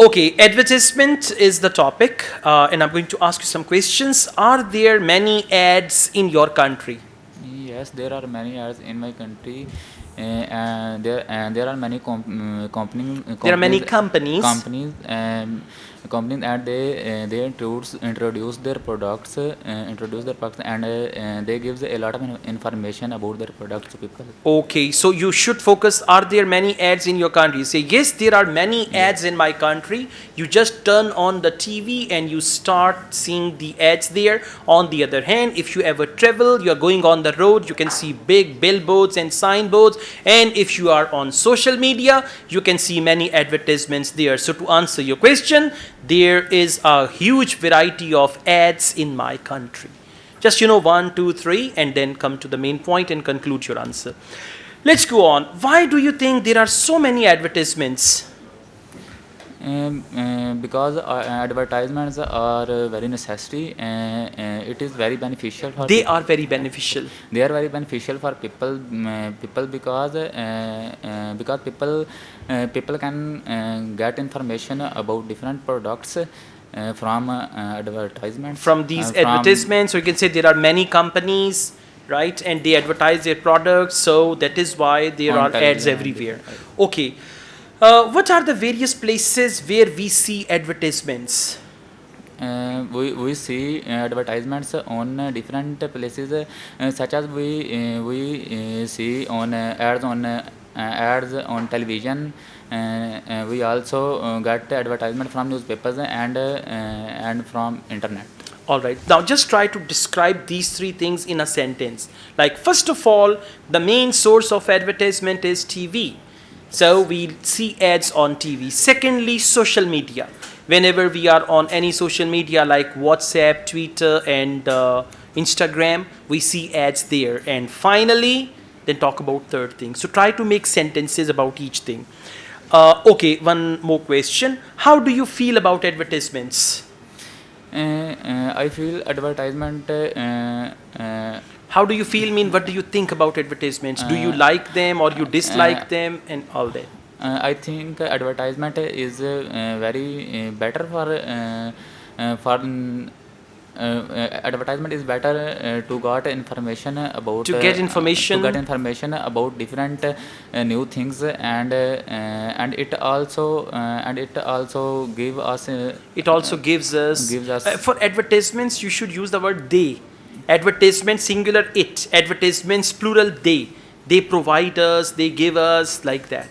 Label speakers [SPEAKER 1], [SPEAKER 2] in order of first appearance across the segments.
[SPEAKER 1] Okay, advertisement is the topic, and I'm going to ask you some questions. Are there many ads in your country?
[SPEAKER 2] Yes, there are many ads in my country, and there are many
[SPEAKER 1] There are many
[SPEAKER 2] companies
[SPEAKER 1] companies.
[SPEAKER 2] companies and companies, and they introduce their products, and they gives a lot of information about their products to people.
[SPEAKER 1] Okay, so you should focus. Are there many ads in your country? You say, yes, there are many
[SPEAKER 2] Yes.
[SPEAKER 1] ads in my country. You just turn on the TV and you start seeing the ads there. On the other hand, if you ever travel, you're going on the road, you can see big billboards and signboards. And if you are on social media, you can see many advertisements there. So, to answer your question, there is a huge variety of ads in my country. Just, 1, 2, 3, and then come to the main point and conclude your answer. Let's go on. Why do you think there are so many advertisements?
[SPEAKER 2] Because advertisements are very necessary, it is very beneficial for
[SPEAKER 1] They
[SPEAKER 2] people.
[SPEAKER 1] are very beneficial.
[SPEAKER 2] They are very beneficial for people because people can get information about different products from advertisements,
[SPEAKER 1] From these
[SPEAKER 2] from
[SPEAKER 1] advertisements, so you can say there are many companies, right? And they advertise their products, so that is why there
[SPEAKER 2] on
[SPEAKER 1] are ads
[SPEAKER 2] television and
[SPEAKER 1] everywhere.
[SPEAKER 2] different.
[SPEAKER 1] Okay. What are the various places where we see advertisements?
[SPEAKER 2] We see advertisements on different places, such as we see on ads on television. We also get advertisement from newspapers and from internet.
[SPEAKER 1] All right. Now, just try to describe these three things in a sentence. Like, first of all, the main source of advertisement is TV. So, we see ads on TV. Secondly, social media. Whenever we are on any social media like WhatsApp, Twitter, and Instagram, we see ads there. And finally, then talk about third thing. So, try to make sentences about each thing. Okay, one more question. How do you feel about advertisements?
[SPEAKER 2] I feel advertisement.
[SPEAKER 1] How do you feel? Mean, what do you think about advertisements? Do you
[SPEAKER 2] Uh,
[SPEAKER 1] like them or you
[SPEAKER 2] uh,
[SPEAKER 1] dislike them and all that?
[SPEAKER 2] I think advertisement is very better for advertisement is better to get information about
[SPEAKER 1] To get information,
[SPEAKER 2] different new things, and it also
[SPEAKER 1] it also gives us.
[SPEAKER 2] gives us.
[SPEAKER 1] For advertisements, you should use the word they. Advertisement singular it. Advertisements plural they. They provide us, they give us, like that.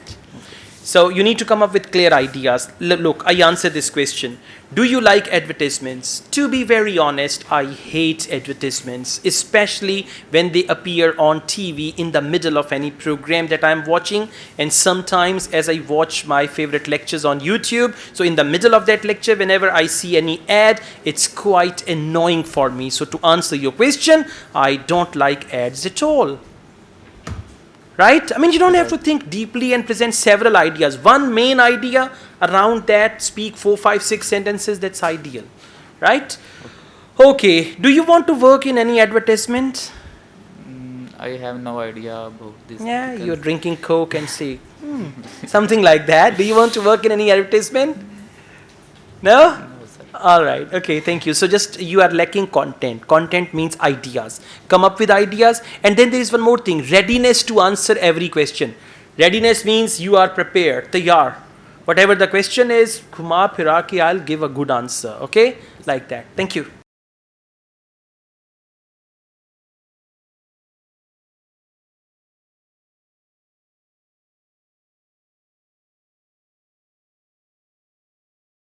[SPEAKER 1] So you need to come up with clear ideas. Look, I answered this question. Do you like advertisements? To be very honest, I hate advertisements, especially when they appear on TV in the middle of any program that I'm watching. And sometimes, as I watch my favorite lectures on YouTube, so in the middle of that lecture, whenever I see any ad, it's quite annoying for me. So to answer your question, I don't like ads at all. Right? I mean, you don't have to think deeply and present several ideas. One main idea, around that, speak 4, 5, 6 sentences, that's ideal. Right? Okay. Do you want to work in any advertisement?
[SPEAKER 2] I have no idea about this.
[SPEAKER 1] Yeah,
[SPEAKER 2] because-
[SPEAKER 1] you're drinking Coke and say, something like that. Do you want to work in any advertisement? No?
[SPEAKER 2] No, sir.
[SPEAKER 1] All right. Okay. Thank you. So just you are lacking content. Content means ideas. Come up with ideas. And then there is one more thing. Readiness to answer every question. Readiness means you are prepared. Tayyar. Whatever the question is, I'll give a good answer. Okay? Like that. Thank you.